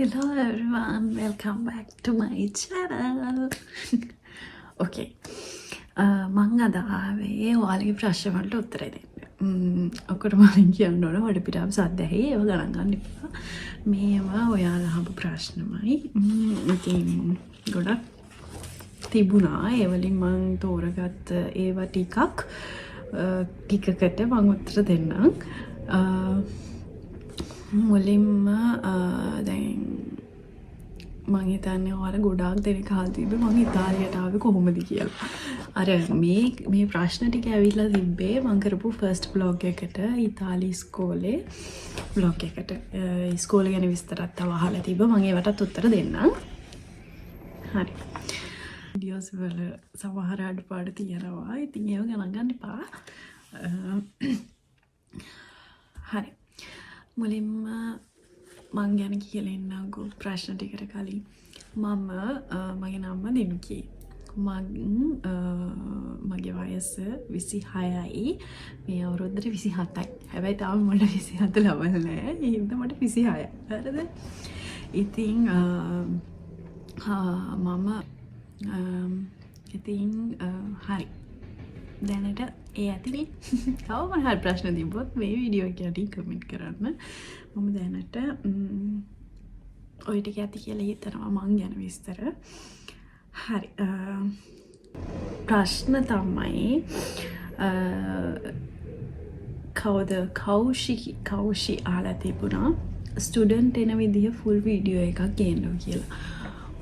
Hello everyone, welcome back to my channel. Okay. මං අද ආවේ ඔයාලගේ ප්‍රශ්න වලට උත්තර දෙන්න. ඔකට මම කියන්න ඕන වඩපිටාව සද්ද ඇහි ඒව ගණන් ගන්න එපා. මේවා ඔයාලා අහපු ප්‍රශ්නමයි. ඉතින් ගොඩක් තිබුණා. ඒ වලින් මං තෝරගත්ත ඒවා ටිකකට මං උත්තර දෙන්නම්. මුලින්ම දැන් මං හිතන්නේ ඔයාලා ගොඩාක් දෙනෙක් අහලා තිබ්බේ මං ඉතාලියට ආවේ කොහොමද කියලා. අර මේ ප්‍රශ්න ටික ඇවිල්ලා තිබ්බේ මං කරපු ෆස්ට් බ්ලොග් එකට ඉතාලි ඉස්කෝලේ බ්ලොග් එකට. ඉස්කෝලේ ගැන විස්තරත් තව අහලා තිබ්බා. මං ඒවටත් උත්තර දෙන්නම්. හරි. වීඩියෝස් වල සමහර අඩුපාඩු තියෙනවා. ඉතින් ඒව ගණන් ගන්න එපා. හරි. මුලින්ම මං ගැන කියලා එන්නම්කෝ ප්‍රශ්න ටිකට කලින්. මගේ නම දිනුකී. මගේ වයස 26යි. මේ අවුරුද්දට 27යි. හැබැයි තාම මට 27 ලබල නෑ. ඒ හින්දා මට 26යි. හරිද? ඉතින් හරි. දැනට ඒ ඇතිනේ. තව මොනවා හරි ප්‍රශ්න තිබ්බොත් මේ වීඩියෝ එක යටින් කමෙන්ට් කරන්න. මම දැනට ඔය ටික ඇති කියලා හිතනවා මං ගැන විස්තර. හරි. ප්‍රශ්න තමයි කවුද කෞෂි අහලා තිබුණා ස්ටුඩන්ට් එන විදිහ ෆුල් වීඩියෝ එකක් ගේන්න කියලා.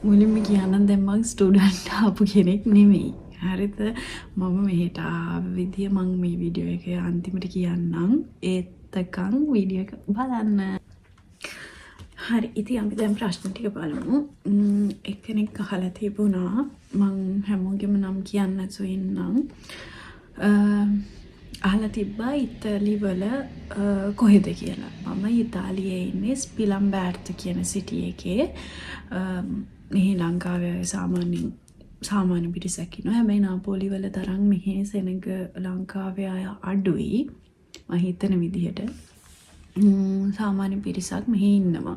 මුලින්ම කියන්නම් දැන් මං ස්ටුඩන්ට් ආපු කෙනෙක් නෙමෙයි. හරිද? මම මෙහෙට ආව විදිය මං මේ වීඩියෝ එක අන්තිමට කියන්නම්. ඒත්තකන් වීඩියෝ එක බලන්න. හරි. ඉතින් අපි දැන් ප්‍රශ්න ටික බලමු. එක්කෙනෙක් අහලා තිබුණා මං හැමෝගෙම නම් කියන්න නැතුව ඉන්නම්. අහලා තිබ්බා ඉතාලි වල කොහෙද කියලා. මම ඉතාලියේ ඉන්නේ ස්පිලම්බර්ට් කියන සිටි එකේ. මෙහි ලංකාවේ සාමාන්‍ය පිරිසක් ඉන්නවා. හැබැයි නාපෝලි වල තරම් මෙහි සෙනග ලංකාවේ අය අඩුයි. මම හිතන විදිහට සාමාන්‍ය පිරිසක් මෙහි ඉන්නවා.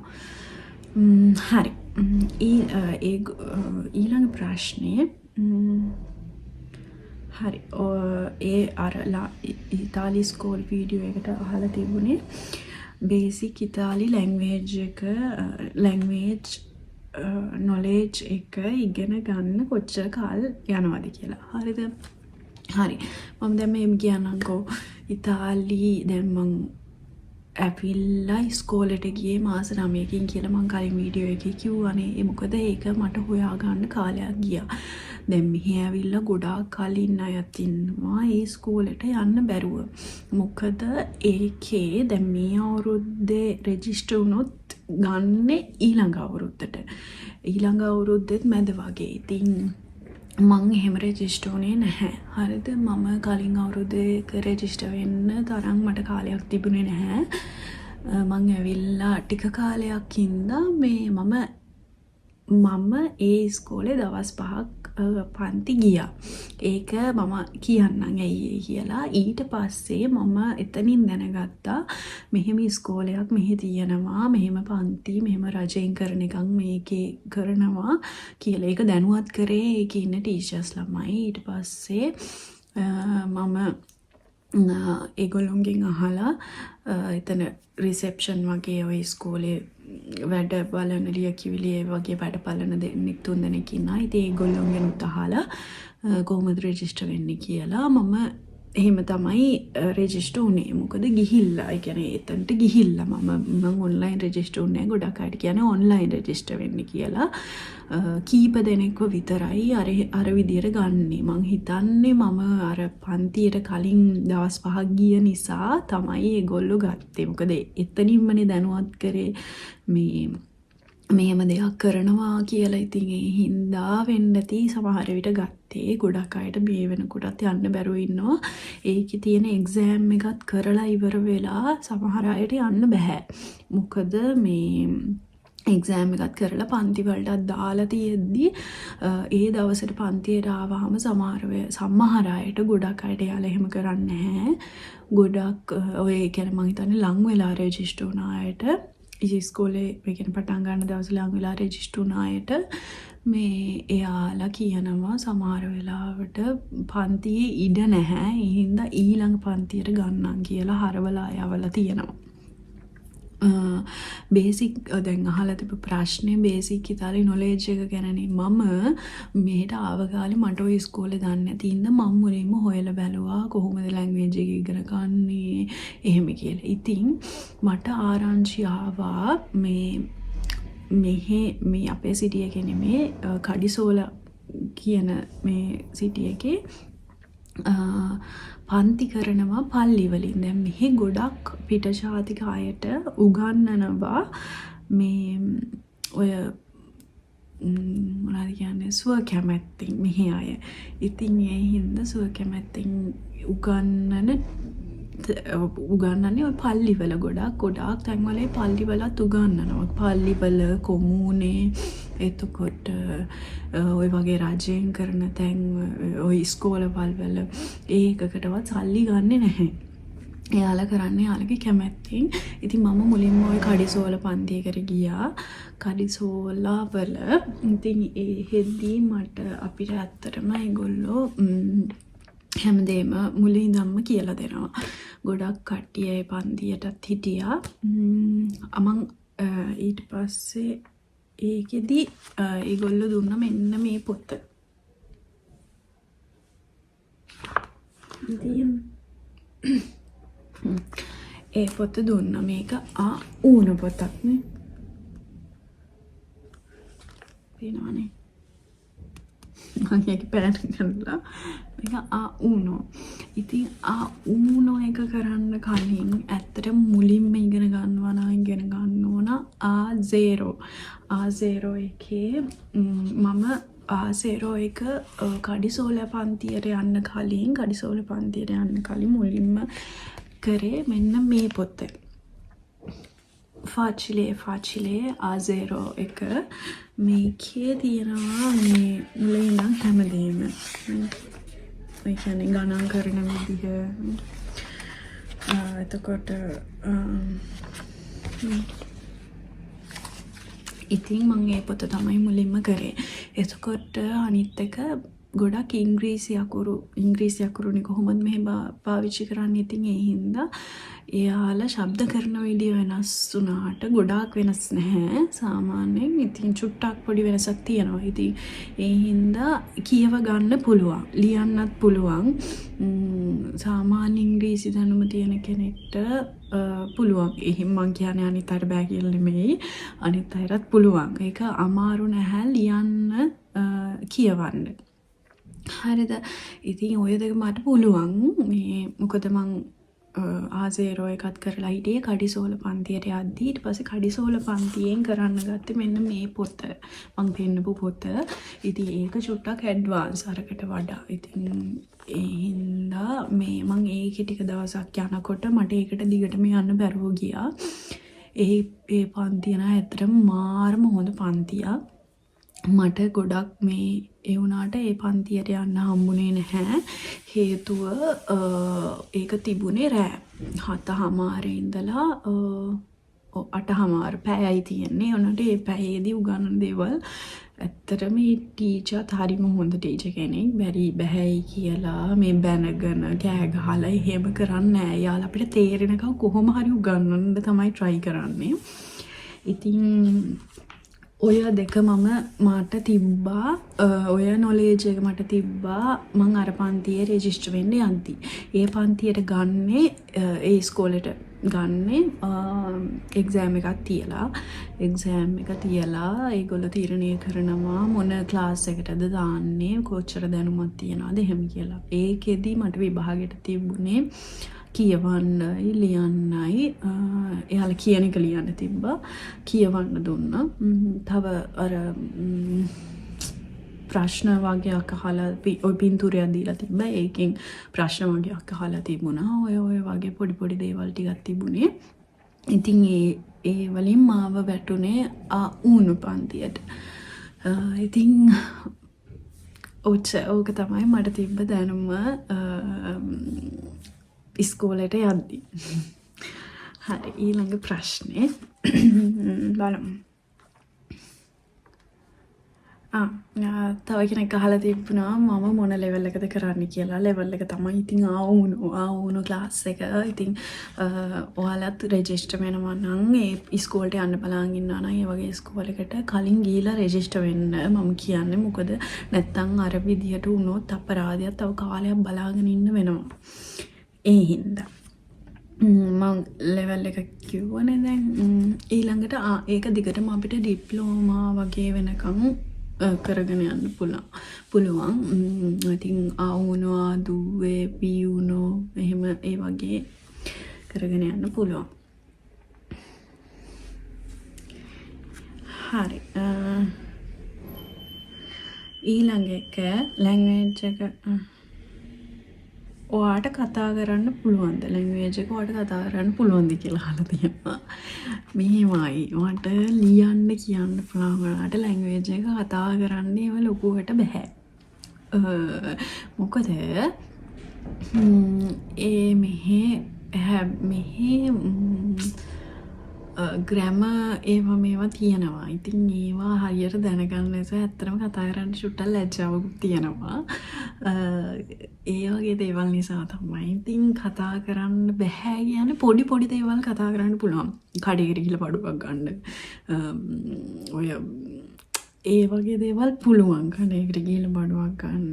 හරි. ඊළඟ ප්‍රශ්නේ හරි. ඒ අර ඉතාලි ස්කෝල් වීඩියෝ එකට අහලා තිබුණේ බේසික් ඉතාලි ලැන්ග්වේජ් නොලේජ් එක ඉගෙන ගන්න කොච්චර කාල යනවද කියලා. හරිද? හරි. මම දැන් මේ කියන්නම්කෝ ඉතාලි දැන් මං ඇවිල්ලා ඉස්කෝලේට ගියේ මාස 9කින් කියලා මං කලින් වීඩියෝ එකේ කිව්වනේ. මොකද ඒක මට හොයාගන්න කාලයක් ගියා. දැන් මෙහි ඇවිල්ලා ගොඩාක් කලින් අයත් ඉන්නවා ඒ ඉස්කෝලේට යන්න බැරුව. මොකද ඒකේ දැන් මේ අවුරුද්දේ රෙජිස්ටර් වුණොත් ගන්න ඊළඟ අවුරුද්දට. ඊළඟ අවුරුද්දෙත් මැද වගේ. ඉතින් මං එහෙම රෙජිස්ටර් වුණේ නැහැ. හරිද? මම කලින් අවුරුද්දේක රෙජිස්ටර් වෙන්න තරම් මට කාලයක් තිබුණේ නැහැ. මං ඇවිල්ලා ටික කාලයක් ඉඳලා මම ඒ ඉස්කෝලේ දවස් 5ක් පන්ති ගියා. ඒක මම කියන්නම් ඇයි කියලා. ඊට පස්සේ මම එතනින් දැනගත්තා මෙහෙම ඉස්කෝලයක් මෙහි තියෙනවා, මෙහෙම පන්ති, මෙහෙම රජෙන් කරන එකක් මේකේ කරනවා කියලා. ඒක දැනුවත් කරේ ඒකේ ඉන්න ටීචර්ස් ළමයි. ඊට පස්සේ මම ඒගොල්ලොන්ගෙන් අහලා එතන රිසෙප්ෂන් වගේ ඔය ඉස්කෝලේ වැඩ බලන ලියකියවිලි වගේ වැඩ බලන දෙන්නෙක් 3 දෙනෙක් ඉන්නවා. ඉතින් ඒගොල්ලොන්ගෙන් අහලා කොහොමද රෙජිස්ටර් වෙන්නේ කියලා මම එහෙම තමයි රෙජිස්ටර් වුණේ. මොකද ගිහිල්ලා, ඒ කියන්නේ එතනට ගිහිල්ලා මම ඔන්ලයින් රෙජිස්ටර් වුණේ. ගොඩක් අයට කියන්නේ ඔන්ලයින් රෙජිස්ටර් වෙන්න කියලා. කීප දෙනෙක්ව විතරයි අර විදියට ගන්නෙ. මං හිතන්නේ මම අර පන්තියට කලින් දවස් 5ක් ගිය නිසා තමයි ඒගොල්ලෝ ගත්තේ. මොකද එතනින්මනේ දැනුවත් කරේ මෙහෙම දෙයක් කරනවා කියලා. ඉතින් ඒ හින්දා වෙන්න ඇති සමහර විට ගත්තේ. ගොඩක් අයට මේ වෙනකොටත් යන්න බැරුව ඉන්නවා. ඒකේ තියෙන එක්සෑම් එකත් කරලා ඉවර වෙලා සමහර අයට යන්න බෑ. මොකද මේ එක්සෑම් එකත් කරලා පන්ති වලටත් දාලා තියෙද්දි ඒ දවසට පන්තියට ආවහම සමහර අයට ගොඩක් අයට යාලා එහෙම කරන්නේ නැහැ. ගොඩක් ඔය කියන්නේ මම හිතන්නේ ලං වෙලා රෙජිස්ටර් වුණ අයට ඉස්කෝලේ ඒ කියන්නේ පටන් ගන්න දවසේ ලඟ වෙලා රෙජිස්ටර් වුණ අයට මේ එයාලා කියනවා සමහර වෙලාවට පන්තියේ ඉඩ නැහැ. ඒ හින්දා ඊළඟ පන්තියට ගන්නම් කියලා හරවලා යවලා තියෙනවා. බේසික් දැන් අහලා තිබ්බ ප්‍රශ්නේ බේසික් ඉතාලි නොලෙජ් එක ගැනනේ. මම මෙහෙට ආව කාලේ මට ඔය ඉස්කෝලේ දන්නේ නැති හින්දා මම මුලින්ම හොයලා බැලුවා කොහොමද ලැන්ග්වේජ් එක ඉගෙන ගන්නේ එහෙම කියලා. ඉතින් මට ආරංචි ආවා මේ අපේ සිටි එකේ නෙමේ කඩිසෝල කියන මේ සිටි එකේ පන්ති කරනවා පල්ලි වලින්. දැන් මෙහි ගොඩක් පිටජාතික අයට උගන්වනවා මේ ඔය මොනවද කියන්නේ සුව කැමැත්තෙන් මෙහි අය. ඉතින් ඒ හින්දා සුව කැමැත්තෙන් උගන්වන්නේ ඔය පල්ලිවල ගොඩාක් තැන්වල පල්ලිවලත් උගන්වනවා. පල්ලිවල කොමූනේ එතකොට ඔය වගේ රජයෙන් කරන තැන් ඔය ඉස්කෝලවල් වල ඒකකටවත් සල්ලි ගන්නෙ නැහැ. එයාලා කරන්නේ යාළගේ කැමැත්තෙන්. ඉතින් මම මුලින්ම ඔය කඩිසෝල පන්තියකට ගියා. කඩිසෝලවල ඉතින් ඒ හෙද්දී මට අපිට ඇත්තටම ඒගොල්ලෝ හැමදේම මුලින් ඉඳන්ම කියලා දෙනවා. ගොඩක් කට්ටිය ඒ පන්තියටත් හිටියා. මම ඊට පස්සේ ඒකෙදි ඒගොල්ලෝ දුන්න මෙන්න මේ පොත. ඉතින් ඒ පොත දුන්න මේක ඌන පොතක් නේ. පේනවනේ. මම ඒක පෑන් කරලා මේක ඌනෝ. ඉතින් ඌනෝ එක කරන්න කලින් ඇත්තට මුලින්ම ඉගෙන ගන්න ඕන A0 එකේ මම A0 එක කඩිසෝල පන්තියට යන්න කලින් මුලින්ම කරේ මෙන්න මේ පොත. ෆාචිලේ A0 එක මේකේ තියෙනවා මේ මුලින් ඉඳන් හැමදේම. ඒ කියන්නේ ගණන් කරන විදිහ. එතකොට ඉතින් මම ඒ පොත තමයි මුලින්ම කරේ. එතකොට අනිත් එක ගොඩක් ඉංග්‍රීසි අකුරුනේ කොහොමද මෙහෙම පාවිච්චි කරන්නේ. ඉතින් ඒ හින්දා එයාලා ශබ්ද කරන විදිය වෙනස් වුණාට ගොඩාක් වෙනස් නැහැ සාමාන්‍යයෙන්. ඉතින් චුට්ටක් පොඩි වෙනසක් තියෙනවා. ඉතින් ඒ හින්දා කියව ගන්න පුළුවන්, ලියන්නත් පුළුවන්. සාමාන්‍ය ඉංග්‍රීසි දැනුම තියෙන කෙනෙක්ට පුළුවන්. එහෙම මං කියන්නේ අනිත් අයට බෑ කියලා නෙමෙයි. අනිත් අයටත් පුළුවන්. ඒක අමාරු නැහැ ලියන්න කියවන්න. හරිද? ඉතින් ඔය දෙක මට පුළුවන්. මේ මොකද මං A0 එකත් කරලා හිටියේ කඩිසෝල පන්තියට යද්දී. ඊට පස්සේ කඩිසෝල පන්තියෙන් කරන්න ගත්තේ මෙන්න මේ පොත. මං පෙන්නපු පොත. ඉතින් ඒක චුට්ටක් ඇඩ්වාන්ස් අරකට වඩා. ඉතින් ඒ හින්දා මේ මං ඒකේ ටික දවසක් යනකොට මට ඒකට දිගටම යන්න බැරුව ගියා. ඒ පන්තිය නම් ඇත්තටම මාරම හොඳ පන්තියක්. මට ගොඩක් මේ ඒ වුණාට ඒ පන්තියට යන්න හම්බුනේ නැහැ. හේතුව ඒක තිබුණේ රෑ 7:00 ඉඳලා 8:00 පැයයි තියෙන්නේ. උනට ඒ පැයේදී උගන්වන දේවල් ඇත්තටම මේ ටීචර්ත් හරිම හොඳ ටීචර් කෙනෙක්. බැහැයි කියලා මේ බැනගෙන කෑ ගහලා එහෙම කරන්නේ නැහැ. යාළ අපිට තේරෙනකම් කොහොම හරි උගන්වන්න තමයි try කරන්නේ. ඉතින් ඔය දෙක මට තිබ්බා. ඔය නොලෙජ් එක මට තිබ්බා මං අර පන්තියේ රෙජිස්ටර් වෙන්න යන්ති. ඒ පන්තියට ගන්නේ ඒ ඉස්කෝලේට ගන්නේ එක්සෑම් එකක් තියලා. ඒගොල්ලෝ තීරණය කරනවා මොන ක්ලාස් එකටද දාන්නේ, කොච්චර දැනුමක් තියනවද එහෙම කියලා. ඒකෙදි මට විභාගෙට තිබුණේ කියවන්නයි ලියන්නයි. එයාලා කියන එක ලියන්න තිබ්බා. කියවන්න දුන්නා. තව අර ප්‍රශ්න වගේක් අහලා ඔය පින්තූරයක් දීලා තිබ්බා. ඒකෙන් ප්‍රශ්න වගේක් අහලා තිබුණා. ඔය වගේ පොඩි දේවල් ටිකක් තිබුණේ. ඉතින් ඒ වලින් මාව වැටුනේ ඌණු පන්තියට. ඉතින් ඕක තමයි මට තිබ්බ දැනුම ඉස්කෝලේට යද්දි. හරි ඊළඟ ප්‍රශ්නේ බලමු. තව කෙනෙක් අහලා තිබුණා මම මොන ලෙවල් එකද කරන්න කියලා. ලෙවල් එක තමයි ඉතින් ආවුණු ක්ලාස් එක. ඉතින් ඔයාලත් රෙජිස්ටර් වෙනවා නම් ඒ ඉස්කෝලේට යන්න බලන් ඉන්නවා නම් ඒ වගේ ඉස්කෝලයකට කලින් ගිහිලා රෙජිස්ටර් වෙන්න මම කියන්නේ. මොකද නැත්තම් අර විදියට වුණොත් අපරාධයක් තව කාලයක් බලාගෙන ඉන්න වෙනවා. ඒ හින්දා මං ලෙවල් එක කිව්වනේ දැන්. ඊළඟට ඒක දිගටම අපිට ඩිප්ලෝමා වගේ වෙනකම් කරගෙන යන්න පුළුවන්. ඉතින් ආවුනෝ ආදුවේ පියුනෝ එහෙම ඒ වගේ කරගෙන යන්න පුළුවන්. හරි ඊළඟ එක ලැන්ග්වේජ් එක ඔයාට කතා කරන්න පුළුවන්ද? ලැන්ග්වේජ් එක ඔයාට කතා කරන්න පුළුවන්ද කියලා අහලා තියෙනවා. මෙහෙමයි මට ලියන්න කියන්න පුළුවන්. ඔයාට ලැන්ග්වේජ් එක කතා කරන්න ඒව ලොකුවට බෑ. මොකද මෙහෙ ග්‍රැමර් ඒවා තියෙනවා. ඉතින් ඒවා හරියට දැනගන්න නිසා ඇත්තටම කතා කරන්න චුට්ටක් ලැජ්ජාවකුත් තියෙනවා. ඒ වගේ දේවල් නිසා තමයි. ඉතින් කතා කරන්න බෑ කියන්නේ පොඩි දේවල් කතා කරන්න පුළුවන්. කඩේකට ගිහලා බඩුවක් ගන්න. ඔය ඒ වගේ දේවල් පුළුවන්. කඩේකට ගිහලා බඩුවක් ගන්න.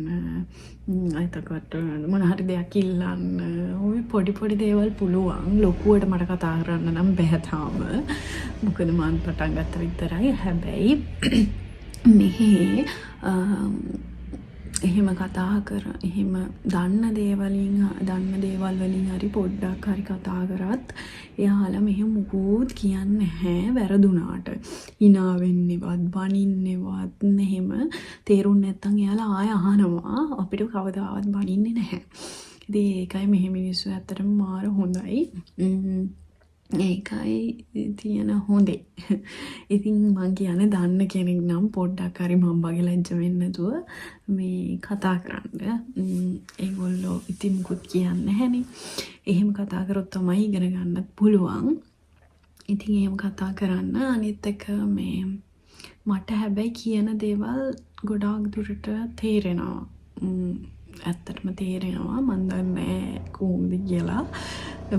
එතකොට මොන හරි දෙයක් ඉල්ලන්න. ඔය පොඩි දේවල් පුළුවන්. ලොකුවට මට කතා කරන්න නම් බෑ තාම. මොකද මම පටන් ගත්ත විතරයි. හැබැයි මෙහි එහෙම කතා එහෙම දන්න දේවල් වලින් හරි පොඩ්ඩක් හරි කතා කරත් එයාලා මෙහෙම මුකුත් කියන්නේ නැහැ වැරදුනාට. hina වෙන්නේවත් බනින්නේවත් එහෙම තේරුම් නැත්තම් එයාලා ආය අහනවා. අපිට කවදාවත් බනින්නේ නැහැ. ඉතින් ඒකයි මෙහෙම මිනිස්සු ඇත්තටම මාර හොඳයි. ඒකයි තියෙන හොඳේ. ඉතින් මං කියන්නේ දන්න කෙනෙක් නම් පොඩ්ඩක් හරි මම වගේ ලැජ්ජ වෙන්නේ නැතුව මේ කතා කරන්න. ඒගොල්ලෝ ඉතින් මුකුත් කියන්නේ නැහැනේ. එහෙම කතා කරොත් තමයි ඉගෙන ගන්නත් පුළුවන්. ඉතින් එහෙම කතා කරන්න. අනිත් එක මේ මට හැබැයි කියන දේවල් ගොඩාක් දුරට තේරෙනවා. ඇත්තටම තේරෙනවා. මන් දන්නේ කොහොමද කියලා.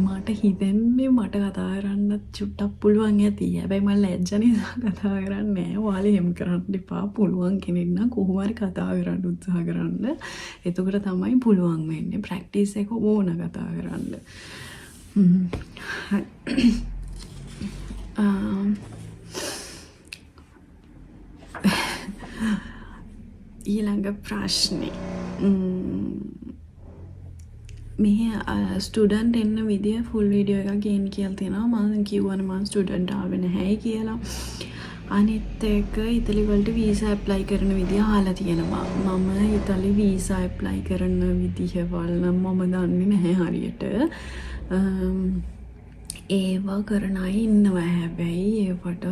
මට හිතෙන්නේ මට කතා කරන්නත් චුට්ටක් පුළුවන් ඇති. හැබැයි මම ලැජ්ජ නිසා කතා කරන්නේ නැහැ. ඔයාලා එහෙම කරන්න එපා. පුළුවන් කෙනෙක් නම් කොහොම හරි කතා කරන්න උත්සාහ කරන්න. එතකොට තමයි පුළුවන් වෙන්නේ. ප්‍රැක්ටිස් එක ඕන කතා කරන්න. ඊළඟ ප්‍රශ්නේ මෙහි ස්ටුඩන්ට් එන්න විදිය ෆුල් වීඩියෝ එකක් ගේන්න කියලා තියෙනවා. මම කිව්වනේ මම ස්ටුඩන්ට් ආවේ නැහැ කියලා. අනිත් එක ඉතලි වලට වීසා ඇප්ලයි කරන විදිය අහලා තියෙනවා. මම ඉතලි වීසා ඇප්ලයි කරන විදිහවල් නම් මම දන්නේ නැහැ හරියට. ඒවා කරන අය ඉන්නවා. හැබැයි ඒවට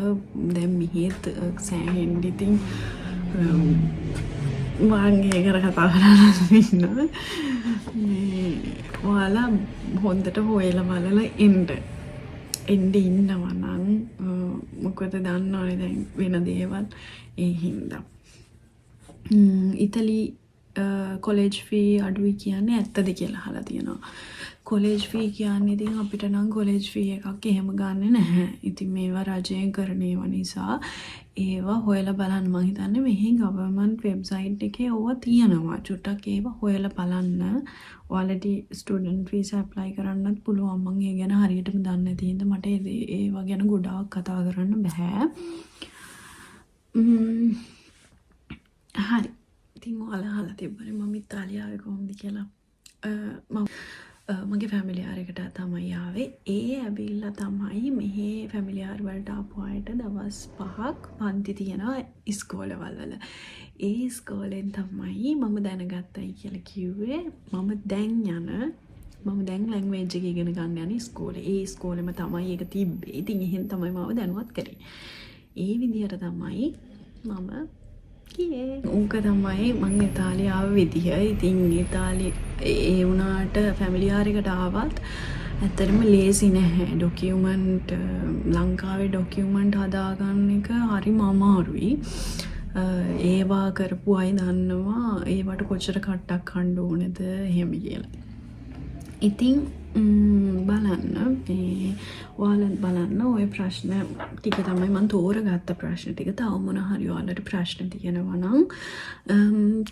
දැන් මෙහෙත් සෑහෙන්න ඉතින් මගේ කර කතා කරන්න ඉන්නවා. ඔයාලා හොඳට හොයලා බලලා එන්න ඉන්නවා නම් මොකද දන්නවනේ දැන් වෙන දේවල් ඒ හින්දා. ඉතලි කොලේජ් ෆී අඩුයි කියන්නේ ඇත්තද කියලා අහලා තියෙනවා. කොලේජ් ෆී කියන්නේ ඉතින් අපිට නම් කොලේජ් ෆී එකක් එහෙම ගන්නෙ නැහැ. ඉතින් මේවා රජයෙන් කරන ඒවා නිසා ඒවා හොයලා බලන්න. මම හිතන්නේ මෙහි ගවර්න්මන්ට් වෙබ්සයිට් එකේ ඕවා තියෙනවා. චුට්ටක් ඒවා හොයලා බලන්න. ඔයාලට ස්ටුඩන්ට් වීසා ඇප්ලයි කරන්නත් පුළුවන්. මම ඒ ගැන හරියටම දන්නේ නැති හින්දා මට ඒවා ගැන ගොඩාක් කතා කරන්න බෑ. හරි. ඉතින් ඔයාලා අහලා තිබ්බනේ මම ඉතාලියාවේ කොහොමද කියලා. මගේ ෆැමිලියාර් එකට තමයි ආවේ. ඒ ඇවිල්ලා තමයි මෙහි ෆැමිලියාර් වලට ආපු අයට දවස් 5ක් පන්ති තියෙනවා ඉස්කෝලවල වල. ඒ ඉස්කෝලෙන් තමයි මම දැනගත්තයි කියලා කිව්වේ. මම දැන් ලැන්ග්වේජ් එක ඉගෙන ගන්න යන ඉස්කෝලේ. ඒ ඉස්කෝලෙම තමයි ඒක තිබ්බේ. ඉතින් එහෙන් තමයි මාව දැනුවත් කරේ. ඒ විදිහට තමයි මම ඕක තමයි මං ඉතාලියාව විදිහ. ඉතින් ඉතාලි ඒ වුණාට ෆැමිලියාර් එකට ආවත් ඇත්තටම ලේසි නැහැ. ඩොකියුමන්ට් ලංකාවේ ඩොකියුමන්ට් හදාගන්න එක හරිම අමාරුයි. ඒවා කරපු අය දන්නවා ඒවට කොච්චර කට්ටක් කන්න ඕනේද එහෙම කියලා. ඉතින් බලන්න ඔයාලත් බලන්න ඔය ප්‍රශ්න ටික තමයි මම තෝරගත්ත ප්‍රශ්න ටික. තව මොන හරි ඔයාලට ප්‍රශ්න තියෙනවා නම්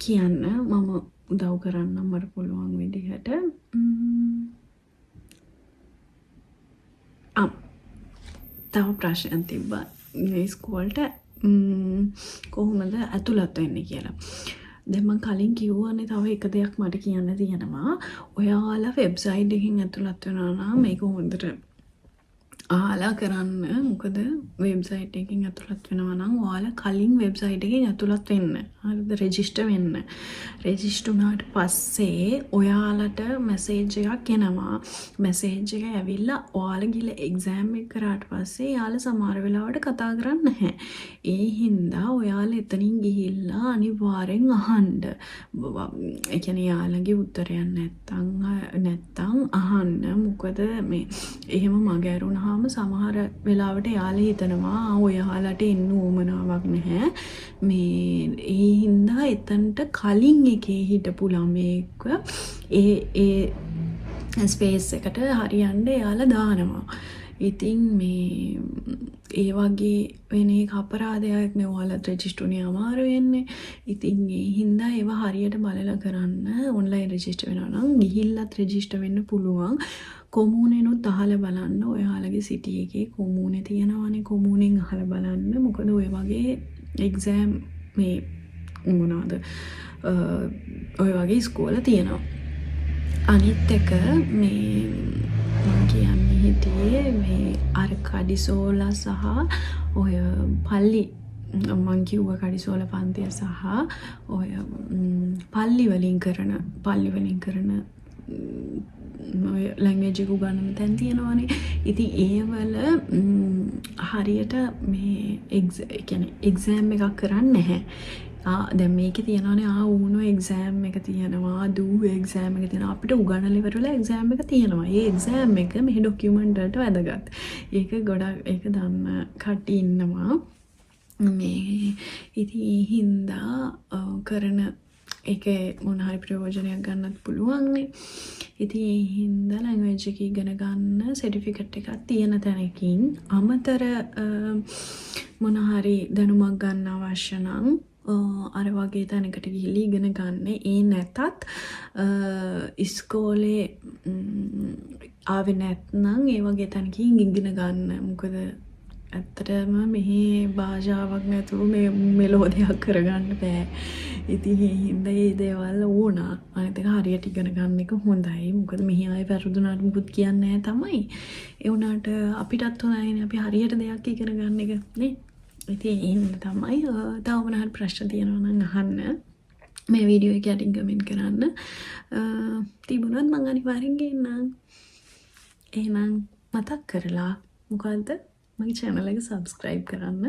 කියන්න මම උදව් කරන්නම් මට පුළුවන් විදිහට. තව ප්‍රශ්නයක් තිබ්බා ඉස්කෝලේට කොහොමද ඇතුළත් වෙන්නේ කියලා. දැන් මම කලින් කිව්වනේ තව එක දෙයක් මට කියන්න තියෙනවා. ඔයාලා වෙබ්සයිට් එකකින් ඇතුළත් වෙනවා නම් මේක හොඳට අහලා කරන්න. මොකද වෙබ්සයිට් එකකින් ඇතුළත් වෙනවා නම් ඔයාලා කලින් වෙබ්සයිට් එකකින් ඇතුළත් වෙන්න. හරිද? රෙජිස්ටර් වෙන්න. රෙජිස්ටර් වුණාට පස්සේ ඔයාලට මැසේජ් එකක් එනවා. මැසේජ් එක ඇවිල්ලා ඔයාලා ගිහලා එක්සෑම් එක කරාට පස්සේ යාලා සමහර වෙලාවට කතා කරන්නේ නැහැ. ඒ හින්දා ඔයාලා එතනින් ගිහිල්ලා අනිවාර්යෙන් අහන්න. ඒ කියන්නේ යාළගේ උත්තරයක් නැත්තම් අහන්න. මොකද මේ එහෙම මගහැරුණාම සමහර වෙලාවට යාළුවා හිතනවා ඔයාලට එන්න උවමනාවක් නැහැ. මේ ඒ හින්දා එතනට කලින් එකේ හිටපු ළමයෙක්ව ඒ ස්පේස් එකට හරියන්න යාළුවා දානවා. ඉතින් මේ ඒ වගේ වෙන එක අපරාධයක් නේ. ඔයාලට රෙජිස්ටර් අමාරු වෙන්නේ. ඉතින් ඒ හින්දා ඒවා හරියට බලලා කරන්න. ඔන්ලයින් රෙජිස්ටර් වෙනවා නම් ගිහිල්ලත් රෙජිස්ටර් වෙන්න පුළුවන්. කොමූනෙනුත් අහලා බලන්න. ඔයාලගේ සිටි එකේ කොමූනේ තියෙනවනේ. කොමූනෙන් අහලා බලන්න. මොකද ඔය වගේ එක්සෑම් මේ මොනවාද ඔය වගේ ඉස්කෝල තියෙනවා. අනිත් එක මේ මම කියන්නේ හිටියේ මේ අර කඩිසෝලා සහ ඔය පල්ලි මං කිව්ව කඩිසෝල පන්තිය සහ ඔය පල්ලි වලින් කරන ඔය ලැන්ග්වේජ් එක උගන්වන තැන් තියෙනවානේ. ඉතින් ඒවල හරියට මේ එක්සෑම් එකක් කරන්නේ නැහැ. දැන් මේකේ තියෙනවානේ ඌනෝ එක්සෑම් එක තියෙනවා, දූ එක්සෑම් එක තියෙනවා. අපිට උගන්වලා ඉවරලා එක්සෑම් එක තියෙනවා. ඒ එක්සෑම් එක මෙහි ඩොකියුමන්ට් වලට වැදගත්. ඒක ගොඩක් ඒක දන්න කට්ටිය ඉන්නවා. මේ ඉතින් ඒ හින්දා කරන ඒකේ මොන හරි ප්‍රයෝජනයක් ගන්නත් පුළුවන්නේ. ඉතින් ඒ හින්දා ලැන්ග්වේජ් එක ඉගෙන ගන්න සර්ටිෆිකට් එකක් තියෙන තැනකින් අමතර මොන හරි දැනුමක් ගන්න අවශ්‍ය නම් අර වගේ තැනකට ගිහිල්ලා ඉගෙන ගන්න. ඒ නැතත් ඉස්කෝලේ ආවේ නැත්නම් ඒ වගේ තැනකින් ඉගෙන ගන්න. මොකද ඇත්තටම මෙහි භාෂාවක් නැතුව මේ මෙලෝඩියක් කරගන්න බෑ. ඉතින් ඒ හින්දා මේ දේවල් ඕන. අනිත් එක හරියට ඉගෙන ගන්න එක හොඳයි. මොකද මෙහි ආයේ වැරදුනාට මුකුත් කියන්නේ නැහැ තමයි. ඒ වුණාට අපිටත් හොඳයිනේ අපි හරියට දෙයක් ඉගෙන ගන්න එක නේ. ඉතින් ඒ හින්දා තමයි තව මොන හරි ප්‍රශ්න තියෙනවා නම් අහන්න. මේ වීඩියෝ එක යටින් කමෙන්ට් කරන්න. තිබුණොත් මම අනිවාර්යෙන් ගේන්නම්. එහෙනම් මතක් කරලා මොකද්ද මගේ channel එක subscribe කරන්න.